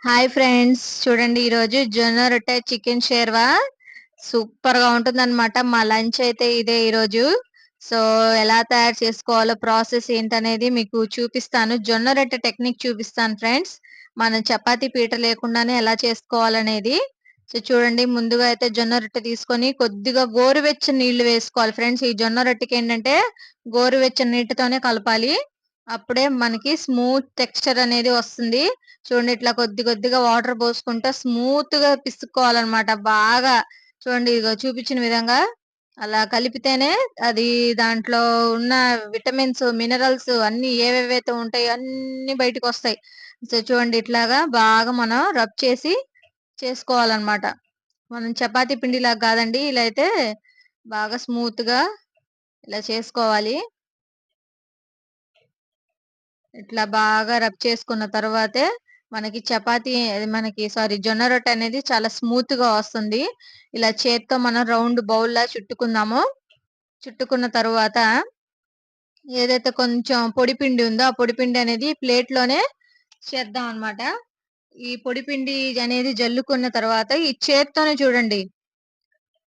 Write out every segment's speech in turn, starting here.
Hi friends, చూడండి ఈరోజు జొన్న రొట్టె చికెన్ షేర్వా సూపర్ గా ఉంటుందన్నమాట. మా లంచ్ అయితే ఇదే ఈరోజు. సో ఎలా తయారు చేసుకోవాలో ప్రాసెస్ ఏంటనేది మీకు చూపిస్తాను. జొన్న రొట్టె టెక్నిక్ చూపిస్తాను ఫ్రెండ్స్. మనం చపాతీ పీట లేకుండానే ఎలా చేసుకోవాలనేది. సో చూడండి, ముందుగా అయితే జొన్న రొట్టె తీసుకొని కొద్దిగా గోరువెచ్చని నీళ్లు వేసుకోవాలి ఫ్రెండ్స్. ఈ జొన్న రొట్టెకి ఏంటంటే గోరువెచ్చని నీటితోనే కలపాలి. అప్పుడే మనకి స్మూత్ టెక్స్చర్ అనేది వస్తుంది. చూడండి, ఇట్లా కొద్ది కొద్దిగా వాటర్ పోసుకుంటా స్మూత్ గా పిసుక్కోవాలన్నమాట. బాగా చూడండి, ఇదిగో చూపించిన విధంగా అలా కలిపితేనే అది దాంట్లో ఉన్న విటమిన్స్, మినరల్స్ అన్ని ఏవేవైతే ఉంటాయో అన్ని బయటకు వస్తాయి. సో చూడండి, ఇట్లాగా బాగా మనం రబ్ చేసి చేసుకోవాలన్నమాట. మనం చపాతీ పిండిలాగా కాదండి, ఇలా అయితే బాగా స్మూత్ గా ఇలా చేసుకోవాలి. ఇట్లా బాగా రబ్ చేసుకున్న తర్వాతే మనకి చపాతీ మనకి సారీ జొన్న రొట్టె అనేది చాలా స్మూత్ గా వస్తుంది. ఇలా చేత్తో మనం రౌండ్ బౌల్ లా చుట్టుకుందాము. చుట్టుకున్న తరువాత ఏదైతే కొంచెం పొడి పిండి ఉందో ఆ పొడి పిండి అనేది ప్లేట్ లోనే చేద్దాం అన్నమాట. ఈ పొడి పిండి అనేది జల్లుకున్న తర్వాత ఈ చేత్తోనే చూడండి,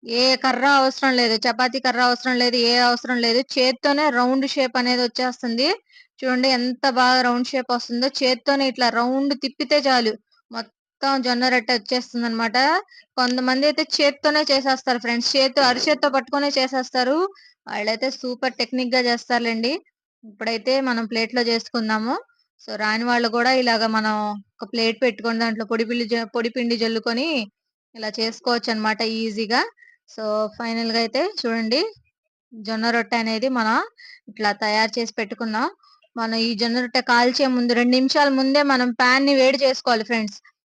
ఏ కర్ర అవసరం లేదు. చపాతీ కర్ర అవసరం లేదు. ఏ అవసరం లేదు. చేత్తోనే రౌండ్ షేప్ అనేది వచ్చేస్తుంది. చూడండి ఎంత బాగా రౌండ్ షేప్ వస్తుందో. చేత్తోనే ఇట్లా రౌండ్ తిప్పితే చాలు మొత్తం జొన్న రొట్టె వచ్చేస్తుందన్నమాట. కొంతమంది అయితే చేత్తోనే చేసేస్తారు ఫ్రెండ్స్. అరిచేత్తో పట్టుకునే చేసేస్తారు. వాళ్ళైతే సూపర్ టెక్నిక్ గా చేస్తారులేండి. ఇప్పుడైతే మనం ప్లేట్ లో చేసుకుందాము. సో రాని వాళ్ళు కూడా ఇలాగ మనం ఒక ప్లేట్ పెట్టుకొని దాంట్లో పొడి పిండి జల్లుకొని ఇలా చేసుకోవచ్చు అన్నమాట ఈజీగా. సో ఫైనల్ గా అయితే చూడండి, జొన్న రొట్టె అనేది మనం ఇట్లా తయారు చేసి పెట్టుకున్నాం. మనం ఈ జొన్న రొట్టె కాల్చే ముందు 2 నిమిషాల ముందే మనం ప్యాన్ ని వేడి చేసుకోవాలి ఫ్రెండ్స్.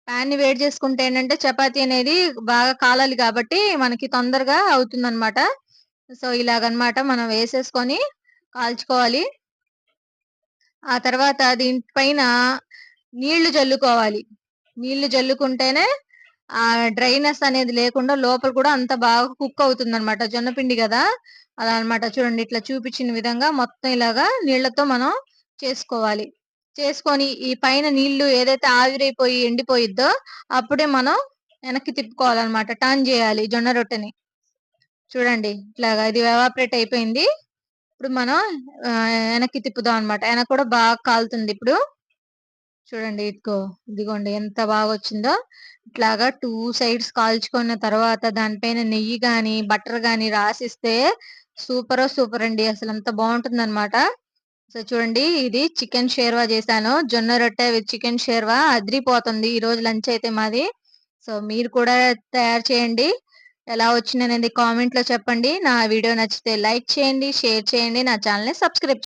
ప్యాన్ ని వేడి చేసుకుంటే ఏంటంటే చపాతీ అనేది బాగా కాలాలి కాబట్టి మనకి తొందరగా అవుతుందన్నమాట. సో ఇలాగనమాట మనం వేసేసుకొని కాల్చుకోవాలి. ఆ తర్వాత దీనిపైన నీళ్లు జల్లుకోవాలి. నీళ్లు జల్లుకుంటేనే ఆ డ్రైనెస్ అనేది లేకుండా లోపల కూడా అంత బాగా కుక్ అవుతుందన్నమాట. జొన్న పిండి కదా, అలా అన్నమాట. చూడండి, ఇట్లా చూపించిన విధంగా మొత్తం ఇలాగా నీళ్లతో మనం చేసుకోవాలి. చేసుకొని ఈ పైన నీళ్లు ఏదైతే ఆవిరైపోయి ఎండిపోయిద్దో అప్పుడే మనం వెనక్కి తిప్పుకోవాలన్నమాట. టర్న్ చేయాలి జొన్న రొట్టెని. చూడండి, ఇట్లాగా ఇది ఎవాపరేట్ అయిపోయింది. ఇప్పుడు మనం వెనక్కి తిప్పుదాం అన్నమాట. వెనక కూడా బాగా కాలుతుంది ఇప్పుడు. చూడండి, ఇదిగోండి ఎంత బాగా వచ్చిందో. ఇట్లాగా 2 సైడ్స్ కాల్చుకున్న తర్వాత దానిపైన నెయ్యి గాని బటర్ గాని రాసిస్తే సూపర్ అండి. అసలు అంత బాగుంటుంది అనమాట. సో చూడండి, ఇది చికెన్ షేర్వా చేశాను. జొన్న రొట్టె విత్ చికెన్ షేర్వా అదిరిపోతుంది ఈ రోజు లంచ్ అయితే మాది. సో మీరు కూడా తయారు చేయండి. ఎలా వచ్చింది అనేది కామెంట్ లో చెప్పండి. నా వీడియో నచ్చితే లైక్ చేయండి, షేర్ చేయండి, నా ఛానల్ ని సబ్స్క్రైబ్